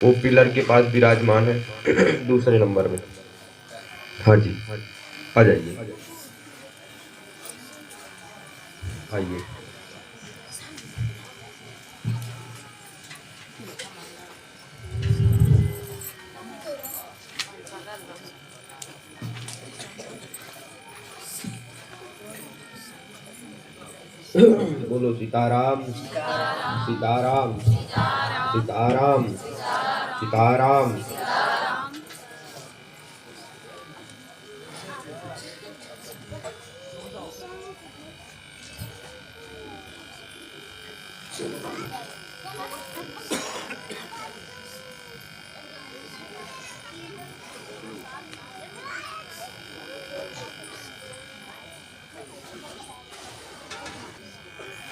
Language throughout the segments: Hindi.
वो पिलर के पास विराजमान है दूसरे नंबर में। हाँ जी, आ जाइए, आइए। बोलो सीताराम, सीताराम, सीताराम, सीताराम।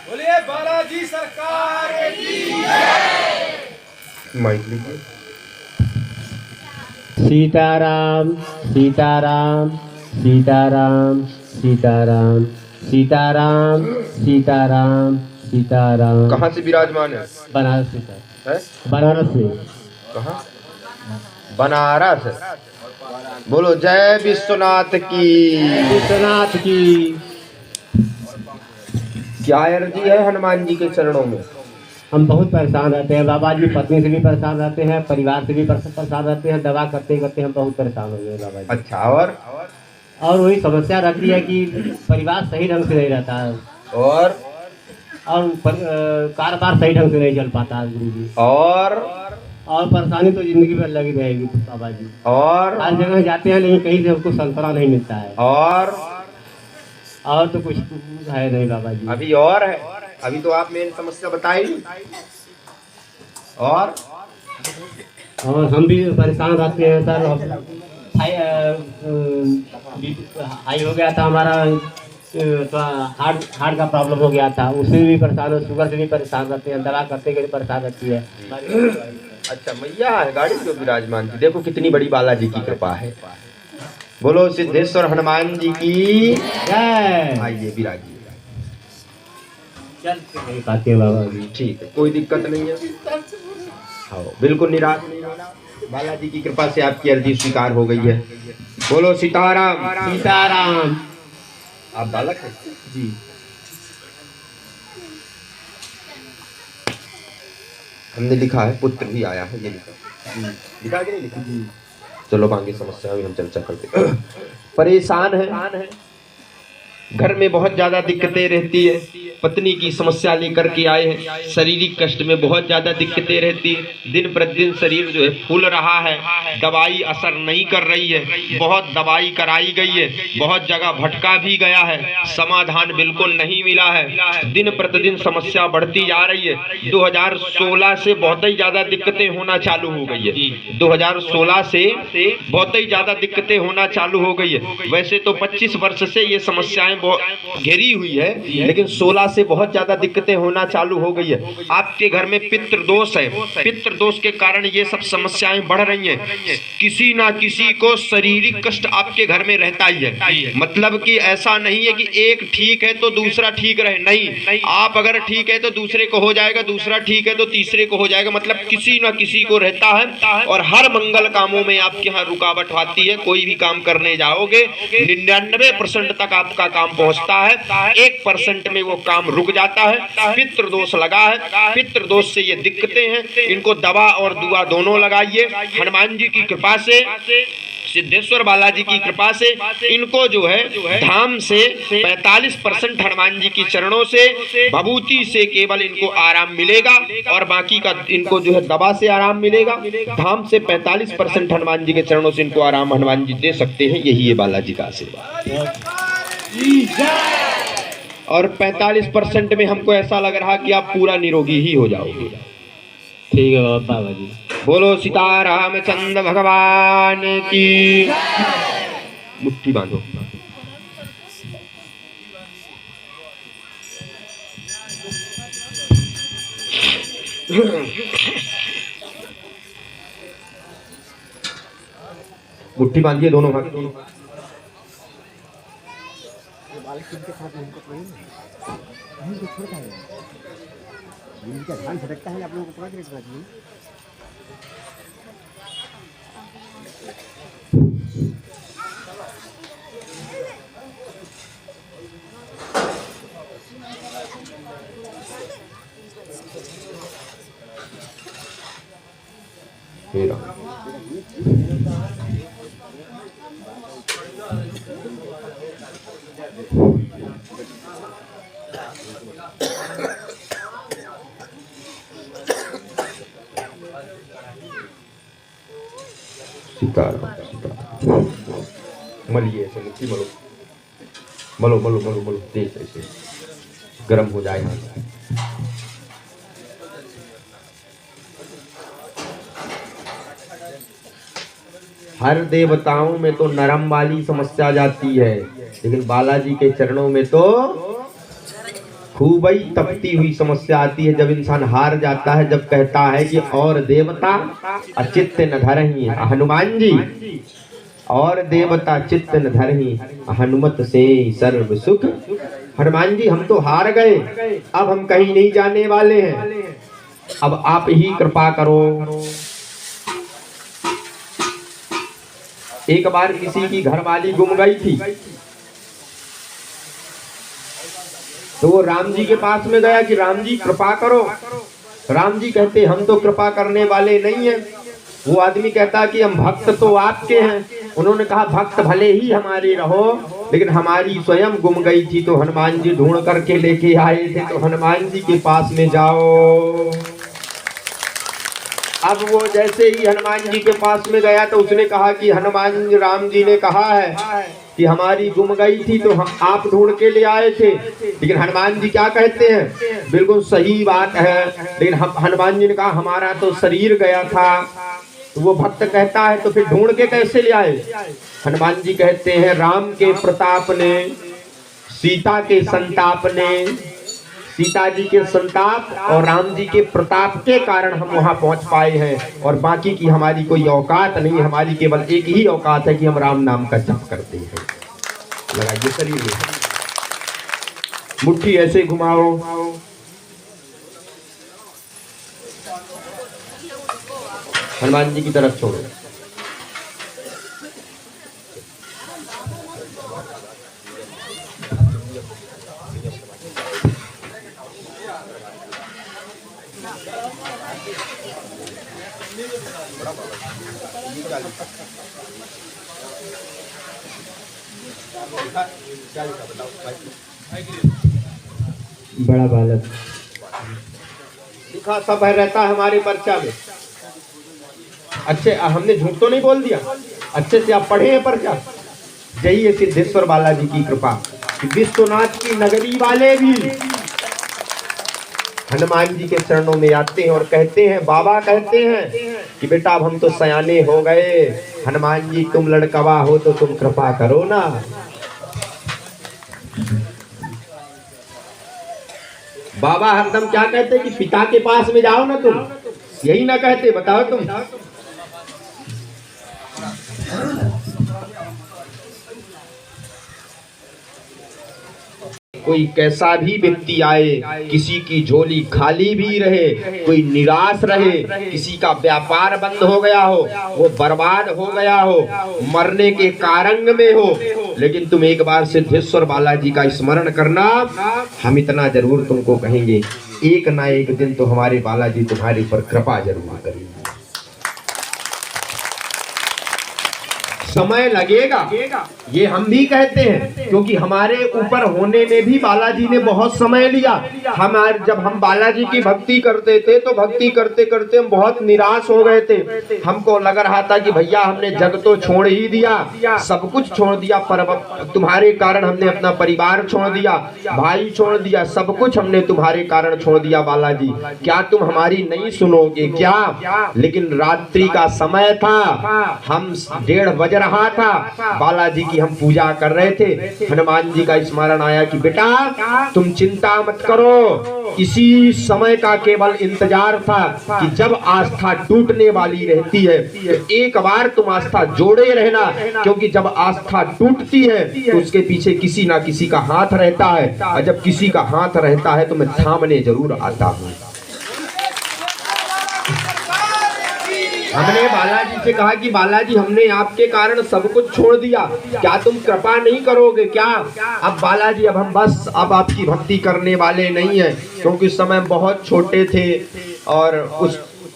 बोलिए बालाजी सरकार की। माइक लीजिए। सीताराम सीताराम सीताराम सीताराम सीताराम सीताराम सीताराम। कहाँ से विराजमान है? बनारस से सर, है? बनारस से। कहाँ? बनारस। बोलो जय विश्वनाथ की। विश्वनाथ की। क्या अर्जी है हनुमान जी के चरणों में? हम बहुत परेशान रहते हैं बाबा जी, पत्नी से भी परेशान रहते हैं, परिवार से भी परेशान रहते हैं, दवा करते करते हम बहुत परेशान हो गए बाबा जी। अच्छा, और वही समस्या रहती है कि परिवार सही ढंग से नहीं रहता है और कारोबार सही ढंग से नहीं चल पाता है गुरु जी। और परेशानी तो जिंदगी भर लगी रहेगी बाबा जी। और हर जगह जाते हैं लेकिन कहीं से हमको संतरा नहीं मिलता है। और तो कुछ है नहीं बाबा जी। अभी और है, अभी तो आप मेन समस्या बताई। और हम भी परेशान रहते हैं सर। हाई हो गया था हमारा, तो हार्ट का प्रॉब्लम हो गया था, उससे भी परेशान हो, शुगर से भी परेशान रहते हैं, दवा करते करते परेशान रहती है। अच्छा, मैया है गाड़ी जो विराजमान थी, देखो कितनी बड़ी बालाजी की कृपा है। बोलो सिद्धेश्वर हनुमान जी की जय। आइए विराजिए। चल नहीं पाते बाबा जी। ठीक है, कोई दिक्कत नहीं है। हाँ, बिल्कुल निराश नहीं होना। बालाजी की कृपा से आपकी अर्जी स्वीकार हो गई है। बोलो सीताराम, सीताराम। आप बालक हैं जी। हमने लिखा है, पुत्र भी आया है, ये लिखा लिखा कि नहीं लिखा? चलो आगे समस्या में हम चर्चा करते। परेशान है, घर में बहुत ज्यादा दिक्कतें रहती है, पत्नी की समस्या लेकर के आए हैं, शारीरिक कष्ट में बहुत ज्यादा दिक्कतें रहती है, दिन प्रतिदिन शरीर जो है फूल रहा है, दवाई असर नहीं कर रही है, बहुत दवाई कराई गई है, बहुत जगह भटका भी गया है, समाधान बिल्कुल नहीं मिला है, दिन प्रतिदिन समस्या बढ़ती जा रही है। 2016 से बहुत ही ज्यादा दिक्कतें होना चालू हो गई है। 2016 से बहुत ही ज्यादा दिक्कतें होना चालू हो गई है। वैसे तो 25 वर्ष से ये समस्याएं घेरी हुई है, लेकिन 16 से बहुत ज्यादा दिक्कतें होना चालू हो गई है। आपके घर में पितृ दोष है, पितृ दोष के कारण ये सब समस्याएं बढ़ रही हैं। किसी ना किसी को शारीरिक कष्ट आपके घर में रहता ही है। मतलब कि ऐसा नहीं है कि एक ठीक है तो दूसरा ठीक रहे, नहीं, आप अगर ठीक है तो दूसरे को हो जाएगा, दूसरा ठीक है तो तीसरे को हो जाएगा, मतलब किसी ना किसी को रहता है। और हर मंगल कामों में आपके यहाँ रुकावट आती है। कोई भी काम करने जाओगे 99% तक आपका काम पहुंचता है, 1% में वो काम रुक जाता है। पितृ दोष लगा है, पितृ दोष से ये दिक्कतें हैं, इनको दवा और दुआ दोनों लगाइए। हनुमान जी की कृपा से, सिद्धेश्वर बालाजी की कृपा से इनको जो है धाम से 45% हनुमान जी की चरणों से, भभूति से केवल इनको आराम मिलेगा, और बाकी का इनको जो है दवा से आराम मिलेगा। धाम से 45% हनुमान जी के चरणों से इनको आराम हनुमान जी दे सकते हैं, यही है बालाजी का आशीर्वाद। और 45% में हमको ऐसा लग रहा कि आप पूरा निरोगी ही हो जाओगे। ठीक है बाबा जी। बोलो सीतारामचंद्र भगवान की। मुट्ठी बांधो। मुट्ठी बांधिए दोनों हाथ, दोनों ध्यान भटकता है आप लोगों को पूरा हे राम। सीताराम सीताराम। मलिए ऐसे मुट्ठी मलो मलो मलो मलो मलो तेज ऐसे गर्म हो जाए हाथ। हर देवताओं में तो नरम वाली समस्या जाती है, लेकिन बालाजी के चरणों में तो खूब ही तपती हुई समस्या आती है। जब इंसान हार जाता है, जब कहता है कि और देवता अचित्त न धरहि, हनुमान जी और देवता चित्त न धरहि, हनुमत से सर्व सुख। हनुमान जी हम तो हार गए, अब हम कहीं नहीं जाने वाले हैं, अब आप ही कृपा करो। एक बार किसी की घरवाली गुम गई थी, तो वो राम जी के पास में गया कि राम जी कृपा करो। राम जी कहते हम तो कृपा करने वाले नहीं हैं। वो आदमी कहता कि हम भक्त तो आपके हैं। उन्होंने कहा भक्त भले ही हमारे रहो, लेकिन हमारी स्वयं गुम गई थी, तो हनुमान जी ढूंढ करके लेके आए थे, तो हनुमान जी के पास में जाओ। अब वो जैसे ही हनुमान जी के पास में गया, तो उसने कहा कि हनुमान राम जी ने कहा है कि हमारी गुम गई थी, तो हम आप ढूंढ के ले आए थे। लेकिन हनुमान जी क्या कहते हैं, बिल्कुल सही बात है, लेकिन हनुमान जी ने कहा हमारा तो शरीर गया था। तो वो भक्त कहता है तो फिर ढूंढ के कैसे ले आए। हनुमान जी कहते हैं राम के प्रताप ने, सीता के संताप ने, सीता जी के संताप और राम जी के प्रताप के कारण हम वहां पहुंच पाए हैं, और बाकी की हमारी कोई औकात नहीं। हमारी केवल एक ही औकात है कि हम राम नाम का जप करते हैं। लगाइए शरीर में मुट्ठी ऐसे घुमाओ, हनुमान जी की तरफ छोड़ो। बड़ा बालक लिखा सब है रहता है हमारे पर्चा में। अच्छे हमने झूठ तो नहीं बोल दिया, अच्छे से आप पढ़े हैं पर्चा। यही है सिद्धेश्वर बालाजी की कृपा कि विश्वनाथ की नगरी वाले भी हनुमान जी के चरणों में आते हैं और कहते हैं, बाबा कहते हैं कि बेटा अब हम तो सयाने हो गए, हनुमान जी तुम लड़कवा हो तो तुम कृपा करो ना। बाबा हरदम क्या कहते कि पिता के पास में जाओ ना तुम, यही ना कहते, बताओ तुम। कोई कैसा भी व्यक्ति आए, किसी की झोली खाली भी रहे, कोई निराश रहे, किसी का व्यापार बंद हो गया हो, वो बर्बाद हो गया हो, मरने के कारंग में हो, लेकिन तुम एक बार सिद्धेश्वर बालाजी का स्मरण करना। हम इतना जरूर तुमको कहेंगे, एक ना एक दिन तो हमारे बालाजी तुम्हारे ऊपर कृपा जरूर करेंगे। समय लगेगा, ये हम भी कहते हैं, क्योंकि हमारे ऊपर होने में भी बालाजी ने बहुत समय लिया। जब हम बालाजी की भक्ति करते थे, तो भक्ति करते करते हम बहुत निराश हो गए थे। हमको लग रहा था कि भैया हमने जग तो छोड़ ही दिया, सब कुछ छोड़ दिया, पर तुम्हारे कारण हमने अपना परिवार छोड़ दिया, भाई छोड़ दिया, सब कुछ हमने तुम्हारे कारण छोड़ दिया बालाजी, क्या तुम हमारी नहीं सुनोगे क्या। लेकिन रात्रि का समय था, हम 1:30 बज रहा था, बालाजी की हम पूजा कर रहे थे। हनुमान जी का स्मरण आया कि बेटा तुम चिंता मत करो, इसी समय का केवल इंतजार था कि जब आस्था टूटने वाली रहती है, तो एक बार तुम आस्था जोड़े रहना, क्योंकि जब आस्था टूटती है तो उसके पीछे किसी ना किसी का हाथ रहता है, और जब किसी का हाथ रहता है तो मैं थामने जरूर आता हूँ। हमने बालाजी से कहा कि बालाजी हमने आपके कारण सब कुछ छोड़ दिया, क्या तुम कृपा नहीं करोगे क्या। अब बालाजी अब हम बस अब आपकी भक्ति करने वाले नहीं है, क्योंकि उस समय बहुत छोटे थे और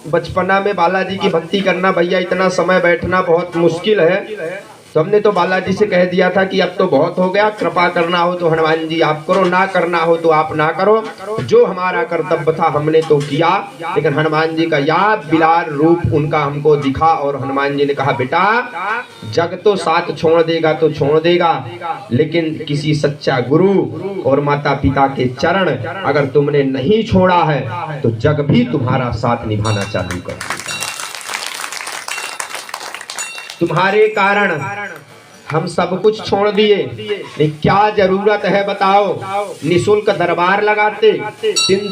बचपना में बालाजी की भक्ति करना भैया इतना समय बैठना बहुत मुश्किल है, तो हमने तो बालाजी से कह दिया था कि अब तो बहुत हो गया, कृपा करना हो तो हनुमान जी आप करो, ना करना हो तो आप ना करो। जो हमारा कर्तव्य था हमने तो किया, लेकिन हनुमान जी का याद बिलार रूप उनका हमको दिखा और हनुमान जी ने कहा बेटा जग तो साथ छोड़ देगा तो छोड़ देगा, लेकिन किसी सच्चा गुरु और माता पिता के चरण अगर तुमने नहीं छोड़ा है तो जग भी तुम्हारा साथ निभाना चालू कर। तुम्हारे कारण हम सब कुछ छोड़ दिए, नहीं क्या जरूरत है बताओ? निशुल्क दरबार लगाते,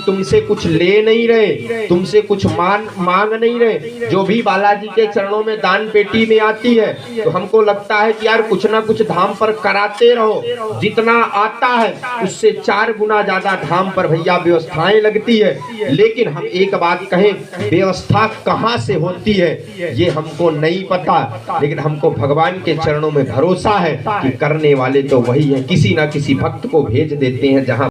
तुमसे कुछ ले नहीं रहे, तुमसे कुछ मांग नहीं रहे। जो भी बालाजी के चरणों में दान पेटी में आती है तो हमको लगता है कि यार कुछ ना कुछ धाम पर कराते रहो, जितना आता है उससे 4 गुना ज्यादा धाम पर भैया व्यवस्थाएं लगती है। लेकिन हम एक बात कहें, व्यवस्था कहाँ से होती है ये हमको नहीं पता, लेकिन हमको भगवान के चरणों में भरोसा है कि करने वाले तो वही है। किसी ना किसी भक्त को भेज देते हैं जहां